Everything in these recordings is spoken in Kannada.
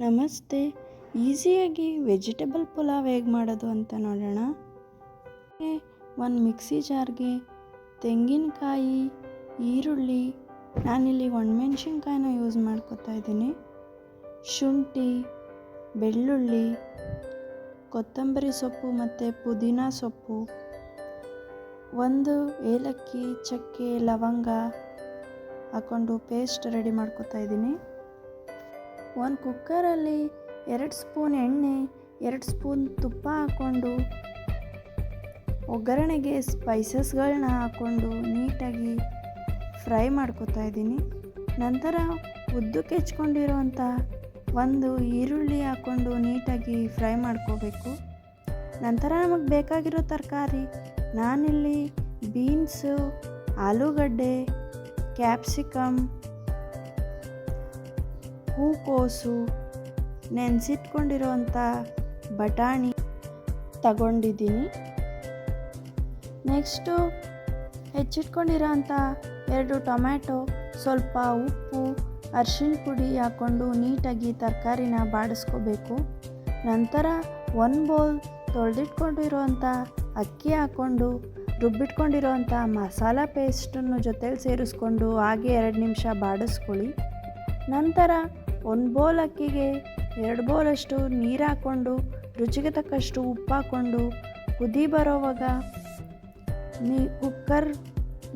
ನಮಸ್ತೆ. ಈಸಿಯಾಗಿ ವೆಜಿಟೇಬಲ್ ಪುಲಾವ್ ಹೇಗೆ ಮಾಡೋದು ಅಂತ ನೋಡೋಣ. ಒಂದು ಮಿಕ್ಸಿ ಜಾರ್ಗೆ ತೆಂಗಿನಕಾಯಿ, ಈರುಳ್ಳಿ, ನಾನಿಲ್ಲಿ ಒಣಮೆಣ್ಸಿನ್ಕಾಯಿನ ಯೂಸ್ ಮಾಡ್ಕೊತಾ ಇದ್ದೀನಿ, ಶುಂಠಿ, ಬೆಳ್ಳುಳ್ಳಿ, ಕೊತ್ತಂಬರಿ ಸೊಪ್ಪು ಮತ್ತು ಪುದೀನ ಸೊಪ್ಪು, ಒಂದು ಏಲಕ್ಕಿ, ಚಕ್ಕೆ, ಲವಂಗ ಹಾಕ್ಕೊಂಡು ಪೇಸ್ಟ್ ರೆಡಿ ಮಾಡ್ಕೊತಾ ಇದ್ದೀನಿ. ಒಂದು ಕುಕ್ಕರಲ್ಲಿ 2 ಸ್ಪೂನ್ ಎಣ್ಣೆ, 2 ಸ್ಪೂನ್ ತುಪ್ಪ ಹಾಕ್ಕೊಂಡು ಒಗ್ಗರಣೆಗೆ ಸ್ಪೈಸಸ್ಗಳನ್ನ ಹಾಕ್ಕೊಂಡು ನೀಟಾಗಿ ಫ್ರೈ ಮಾಡ್ಕೊತಾ ಇದ್ದೀನಿ. ನಂತರ ಉದ್ದಕ್ಕೆ ಹೆಚ್ಕೊಂಡಿರೋವಂಥ ಒಂದು ಈರುಳ್ಳಿ ಹಾಕ್ಕೊಂಡು ನೀಟಾಗಿ ಫ್ರೈ ಮಾಡ್ಕೋಬೇಕು. ನಂತರ ನಮಗೆ ಬೇಕಾಗಿರೋ ತರಕಾರಿ, ನಾನಿಲ್ಲಿ ಬೀನ್ಸು, ಆಲೂಗಡ್ಡೆ, ಕ್ಯಾಪ್ಸಿಕಮ್, ಹೂಕೋಸು, ನೆನೆಸಿಟ್ಕೊಂಡಿರೋವಂಥ ಬಟಾಣಿ ತಗೊಂಡಿದ್ದೀನಿ. ನೆಕ್ಸ್ಟು ಹೆಚ್ಚಿಟ್ಕೊಂಡಿರೋಂಥ 2 ಟೊಮ್ಯಾಟೊ, ಸ್ವಲ್ಪ ಉಪ್ಪು, ಅರಿಶಿಣ ಪುಡಿ ಹಾಕ್ಕೊಂಡು ನೀಟಾಗಿ ತರಕಾರಿನ ಬಾಡಿಸ್ಕೋಬೇಕು. ನಂತರ 1 ಬೌಲ್ ತೊಳೆದಿಟ್ಕೊಂಡಿರೋವಂಥ ಅಕ್ಕಿ ಹಾಕ್ಕೊಂಡು ರುಬ್ಬಿಟ್ಕೊಂಡಿರೋವಂಥ ಮಸಾಲ ಪೇಸ್ಟನ್ನು ಜೊತೆಲಿ ಸೇರಿಸ್ಕೊಂಡು ಹಾಗೆ 2 ನಿಮಿಷ ಬಾಡಿಸ್ಕೊಳ್ಳಿ. ನಂತರ 1 ಬೌಲ್ ಅಕ್ಕಿಗೆ 2 ಬೌಲಷ್ಟು ನೀರು ಹಾಕ್ಕೊಂಡು ರುಚಿಗೆ ತಕ್ಕಷ್ಟು ಉಪ್ಪು ಹಾಕ್ಕೊಂಡು ಕುದಿ ಬರೋವಾಗ ಕುಕ್ಕರ್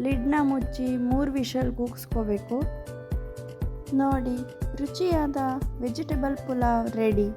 ಲಿಡ್ನ ಮುಚ್ಚಿ 3 ವಿಷಲ್ ಕೂಗಿಸ್ಕೋಬೇಕು. ನೋಡಿ, ರುಚಿಯಾದ ವೆಜಿಟೇಬಲ್ ಪುಲಾವ್ ರೆಡಿ.